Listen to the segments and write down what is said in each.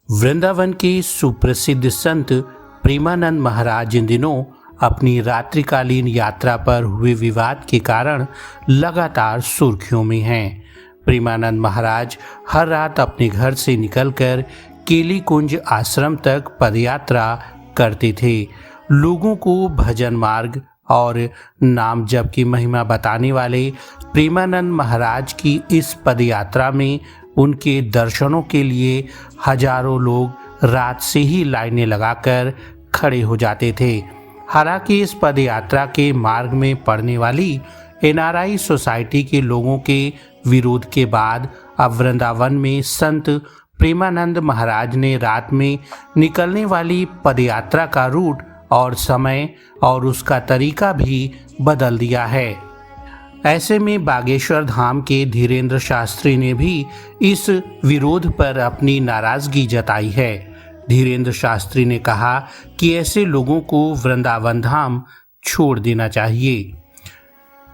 वृंदावन के सुप्रसिद्ध संत प्रेमानंद महाराज इन दिनों अपनी रात्रिकालीन यात्रा पर हुए विवाद के कारण लगातार सुर्खियों में हैं। प्रेमानंद महाराज हर रात अपने घर से निकलकर केली कुंज आश्रम तक पदयात्रा करते थे। लोगों को भजन मार्ग और नाम जप की महिमा बताने वाले प्रेमानंद महाराज की इस पदयात्रा में उनके दर्शनों के लिए हजारों लोग रात से ही लाइनें लगाकर खड़े हो जाते थे। हालांकि इस पदयात्रा के मार्ग में पड़ने वाली एनआरआई सोसाइटी के लोगों के विरोध के बाद अब वृंदावन में संत प्रेमानंद महाराज ने रात में निकलने वाली पदयात्रा का रूट और समय और उसका तरीका भी बदल दिया है। ऐसे में बागेश्वर धाम के धीरेन्द्र शास्त्री ने भी इस विरोध पर अपनी नाराजगी जताई है। धीरेन्द्र शास्त्री ने कहा कि ऐसे लोगों को वृंदावन धाम छोड़ देना चाहिए।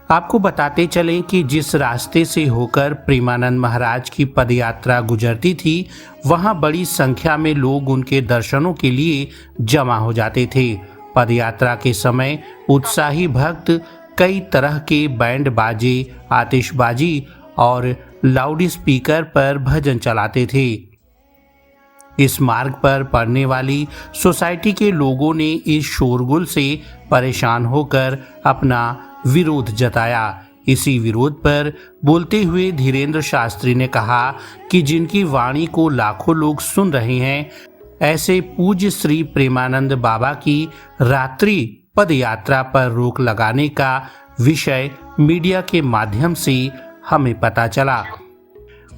आपको बताते चलें कि जिस रास्ते से होकर प्रेमानंद महाराज की पदयात्रा गुजरती थी, वहां बड़ी संख्या में लोग उनके दर्शनों के लिए जमा हो जाते थे। पदयात्रा के समय उत्साही भक्त कई तरह के बैंड बाजे, आतिशबाजी और लाउड स्पीकर पर भजन चलाते थे। इस मार्ग पर पड़ने वाली सोसाइटी के लोगों ने इस शोरगुल से परेशान होकर अपना विरोध जताया। इसी विरोध पर बोलते हुए धीरेन्द्र शास्त्री ने कहा कि जिनकी वाणी को लाखों लोग सुन रहे हैं, ऐसे पूज्य श्री प्रेमानंद बाबा की रात्रि पदयात्रा पर रोक लगाने का विषय मीडिया के माध्यम से हमें पता चला।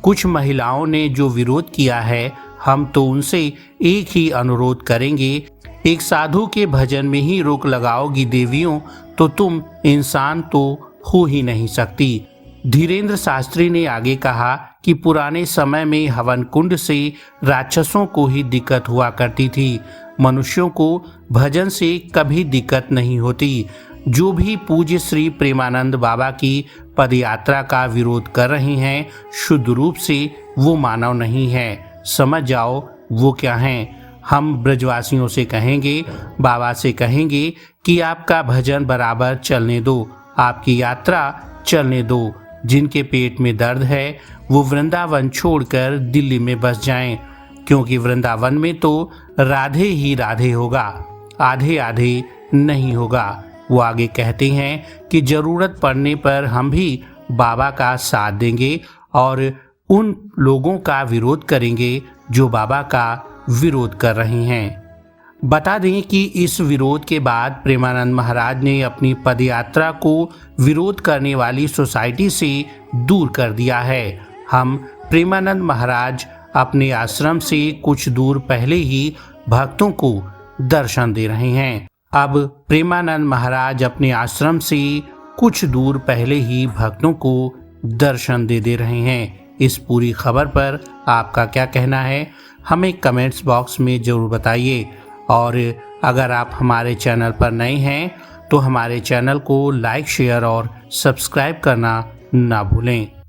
कुछ महिलाओं ने जो विरोध किया है, हम तो उनसे एक ही अनुरोध करेंगे, एक साधु के भजन में ही रोक लगाओगी देवियों, तो तुम इंसान तो हो ही नहीं सकती। धीरेन्द्र शास्त्री ने आगे कहा कि पुराने समय में हवन कुंड से राक्षसों को ही दिक्कत हुआ करती थी, मनुष्यों को भजन से कभी दिक्कत नहीं होती। जो भी पूज्य श्री प्रेमानंद बाबा की पदयात्रा का विरोध कर रहे हैं, शुद्ध रूप से वो मानव नहीं है। समझ जाओ वो क्या हैं। हम ब्रजवासियों से कहेंगे, बाबा से कहेंगे कि आपका भजन बराबर चलने दो, आपकी यात्रा चलने दो। जिनके पेट में दर्द है वो वृंदावन छोड़कर दिल्ली में बस जाएं, क्योंकि वृंदावन में तो राधे ही राधे होगा, आधे आधे नहीं होगा। वो आगे कहते हैं कि जरूरत पड़ने पर हम भी बाबा का साथ देंगे और उन लोगों का विरोध करेंगे जो बाबा का विरोध कर रहे हैं। बता दें कि इस विरोध के बाद प्रेमानंद महाराज ने अपनी पदयात्रा को विरोध करने वाली सोसाइटी से दूर कर दिया है। हम प्रेमानंद महाराज अपने आश्रम से कुछ दूर पहले ही भक्तों को दर्शन दे रहे हैं। अब प्रेमानंद महाराज अपने आश्रम से कुछ दूर पहले ही भक्तों को दर्शन दे रहे हैं। इस पूरी खबर पर आपका क्या कहना है, हमें कमेंट्स बॉक्स में ज़रूर बताइए। और अगर आप हमारे चैनल पर नए हैं तो हमारे चैनल को लाइक, शेयर और सब्सक्राइब करना ना भूलें।